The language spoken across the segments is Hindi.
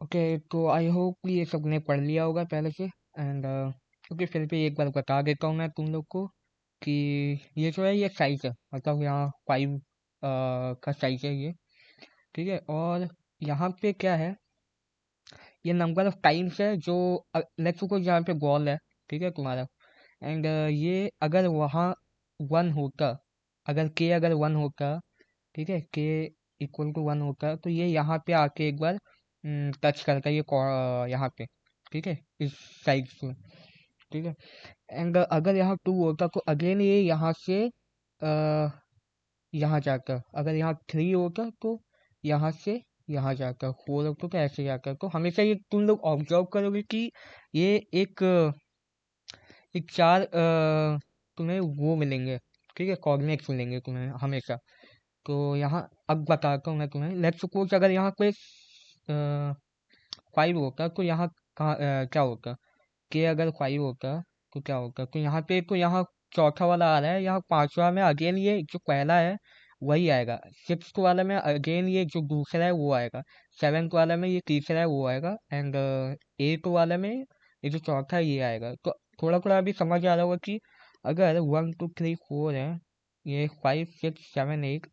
ओके, तो आई होप ये सबने पढ़ लिया होगा पहले से। एंड ओके, फिर भी एक बार बता देता हूँ मैं तुम लोग को कि ये जो है ये साइज है, मतलब यहाँ 5 का साइज है ये। ठीक है, और यहाँ पे क्या है, ये नंबर ऑफ टाइम्स है जो लेट्स सपोज यहाँ पे बॉल है, ठीक है तुम्हारा। एंड ये अगर वहाँ 1 होता, अगर के अगर 1 होता, ठीक है, के इक्वल टू 1 होता तो ये यहाँ पे आके एक बार टच करता ये यहाँ पे, ठीक है, इस साइड में। ठीक है, एंड अगर यहाँ 2 होता तो अगेन ये यहाँ से यहाँ जाकर, अगर यहाँ 3 होता तो यहाँ से यहाँ जाकर, 4 होता तो ऐसे जाकर। तो हमेशा ये तुम लोग ऑब्जर्व करोगे कि ये एक चार तुम्हें वो मिलेंगे, ठीक है, कोऑर्डिनेट्स मिलेंगे तुम्हें हमेशा। तो यहाँ अब बताता हूँ मैं तुम्हें। लेट्स सपोज अगर यहाँ कोई 5 होता तो यहाँ कहाँ क्या होता, के अगर 5 होता तो क्या होता, तो यहाँ पे तो यहाँ चौथा वाला आ रहा है, यहाँ पांचवा में अगेन ये जो पहला है वही आएगा, 6th वाला में अगेन ये जो दूसरा है वो आएगा, 7th वाला में ये तीसरा है वो आएगा, एंड 8th वाला में ये जो चौथा है ये आएगा। तो थोड़ा थोड़ा अभी समझ आ रहा होगा कि अगर 1 2 3 4 है, ये 5 6 7 8,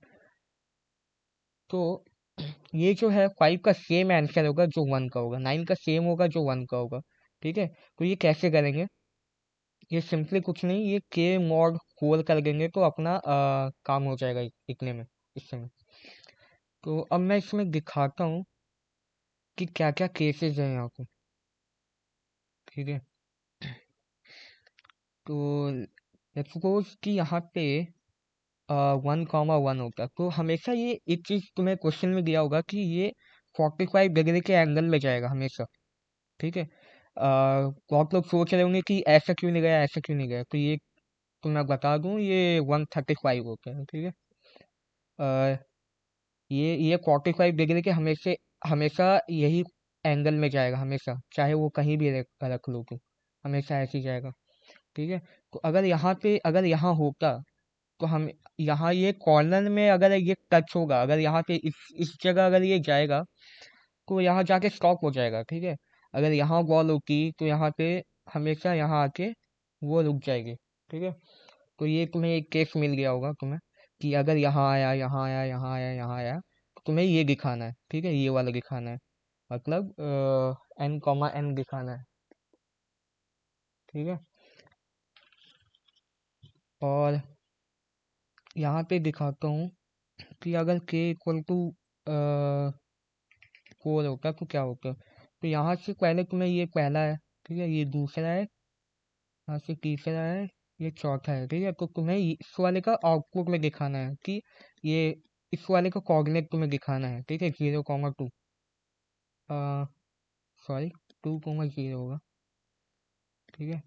तो ये जो है 5 का सेम आंसर होगा जो 1 का होगा, 9 का सेम होगा जो 1 का होगा। ठीक है, तो ये कैसे करेंगे, ये सिंपली कुछ नहीं, ये के मॉड 4 कर देंगे तो अपना काम हो जाएगा इतने में, इस समय। तो अब मैं इसमें दिखाता हूँ कि क्या क्या केसेस हैं यहाँ पे। ठीक है, तो लेट्स सपोज कि यहाँ पे 1 1 होता तो हमेशा ये एक चीज तुम्हें क्वेश्चन में दिया होगा कि ये 45 डिग्री के एंगल में जाएगा हमेशा। ठीक है, बहुत लोग सोच रहे होंगे कि ऐसा क्यों नहीं गया, ऐसा क्यों नहीं गया, तो ये तो मैं बता दूं, ये 135 होता है। ठीक है, अ, ये 45 डिग्री के हमेशा हमेशा यही एंगल में जाएगा हमेशा, चाहे वो कहीं भी रख लो तो हमेशा ऐसे ही जाएगा। ठीक है, तो अगर यहाँ पे अगर यहाँ होता तो हम यहाँ ये कॉर्नर में अगर ये टच होगा, अगर यहाँ पे इस जगह अगर ये जाएगा तो यहाँ जाके स्टॉप हो जाएगा। ठीक है, अगर यहाँ बॉल होती तो यहाँ पे हमेशा यहाँ आके वो रुक जाएगी। ठीक है, तो ये तुम्हें एक केस मिल गया होगा तुम्हें कि अगर यहाँ आया, यहाँ आया, यहाँ आया, यहाँ आया, तो तुम्हें ये दिखाना है। ठीक है, ये वाला दिखाना है, मतलब n, दिखाना है। ठीक है, और यहाँ पे दिखाता हूँ कि अगर k इक्वल टू 4 होता तो क्या होता, तो यहाँ से पहले तुम्हें ये पहला है, ठीक है, ये दूसरा है, यहाँ से तीसरा है, ये चौथा है। ठीक है, तो तुम्हें इस वाले का आउटपुट में दिखाना है कि ये इस वाले का कोऑर्डिनेट तुम्हें दिखाना है। ठीक है, 0 2, सॉरी 2 0 होगा। ठीक है,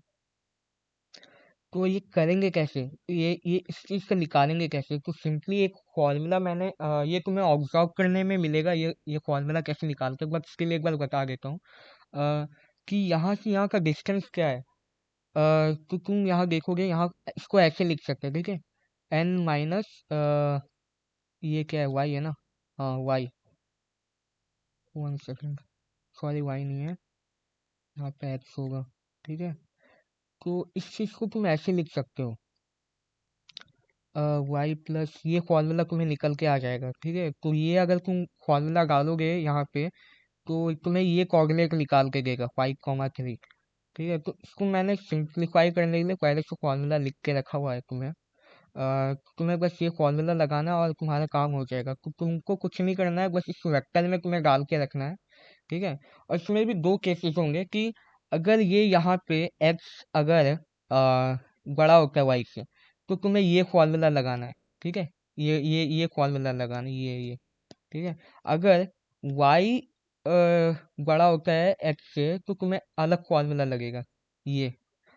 तो ये करेंगे कैसे, ये इस चीज को निकालेंगे कैसे, तो सिंपली एक फॉर्मूला मैंने ये तुम्हें ऑब्जर्व करने में मिलेगा, ये फॉर्मूला कैसे निकालते हैं, बट स्टिल एक बार बता देता हूँ कि यहाँ से यहाँ का डिस्टेंस क्या है। तो तुम यहाँ देखोगे, यहाँ इसको ऐसे लिख सकते हैं। ठीक है, एन माइनस ये क्या है, वाई है ना, हाँ वाई, 1 सेकेंड, सॉरी वाई नहीं है, यहाँ पे एक्स होगा। ठीक है, तो इस चीज को तुम ऐसे लिख सकते हो, वाई प्लस ये फॉर्मूला तुम्हें निकल के आ जाएगा। ठीक है, तो ये अगर तुम फॉर्मूला डालोगे यहाँ पे तो तुम्हें ये कोऑर्डिनेट निकाल के देगा 5 3। ठीक है, तो इसको मैंने सिंप्लीफाई करने के लिए पहले से फॉर्मूला लिख के रखा हुआ है तुम्हें। तुम्हें बस ये फॉर्मूला लगाना और तुम्हारा काम हो जाएगा, तो तुमको कुछ नहीं करना है, बस इस वेक्टर में तुम्हें डाल के रखना है। ठीक है, और इसमें भी दो केसेस होंगे कि अगर ये यहाँ पे x अगर बड़ा होता है y से, तो तुम्हें ये फॉर्मूला लगाना है। ठीक है, ये फॉर्मूला लगाना है, ये। ठीक है, अगर y बड़ा होता है x से तो तुम्हें अलग फॉर्मूला लगेगा, ये।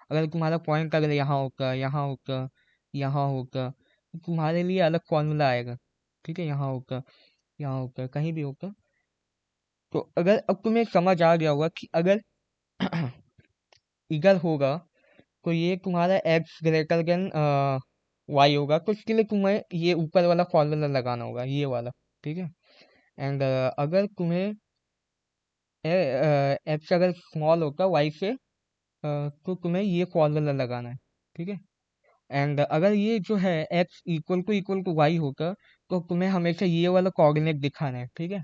अगर तुम्हारा पॉइंट अगर यहाँ होगा, यहाँ होगा, यहाँ होगा, तो तुम्हारे लिए अलग फॉर्मूला आएगा। ठीक है, यहाँ होगा, यहाँ होगा, कहीं भी होगा। तो अगर अब तुम्हें समझ आ गया होगा कि अगर इधर होगा तो ये तुम्हारा x ग्रेटर देन y होगा, तो इसके लिए तुम्हें ये ऊपर वाला फॉर्मूला लगाना होगा, ये वाला। ठीक है, एंड अगर तुम्हें एक्स अगर स्मॉल होता वाई से तो तुम्हें ये फॉर्मूला लगाना है, ठीक है। एंड अगर ये जो है एक्स इक्वल टू वाई होगा तो तुम्हें हमेशा ये वाला कोऑर्डिनेट दिखाना है, ठीक है।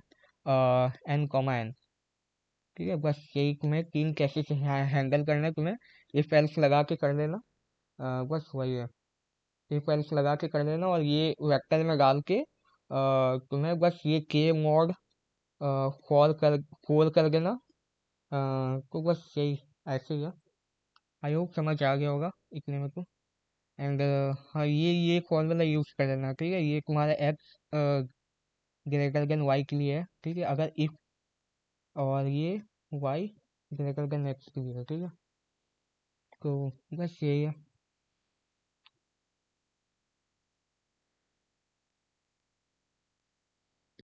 एन कॉमा एन, ठीक है। बस यही तुम्हें तीन कैसे से हैंडल करना है तुम्हें। इफ एल्स लगा के कर लेना, बस वही है। इफ एल्स लगा के कर लेना और ये वेक्टर में डाल के तुम्हें बस ये के मॉड फॉल कर फोल कर देना। तो बस यही ऐसे ही है। आई होप समझ आ गया होगा इतने में तो। एंड हाँ, ये फॉर्मूला यूज कर लेना, ठीक है। ये तुम्हारा एक्स ग्रेटर देन वाई के लिए है, ठीक है। अगर इफ और ये वाई ग्रेटर देन एक्स के लिए है, ठीक है। तो बस यही है।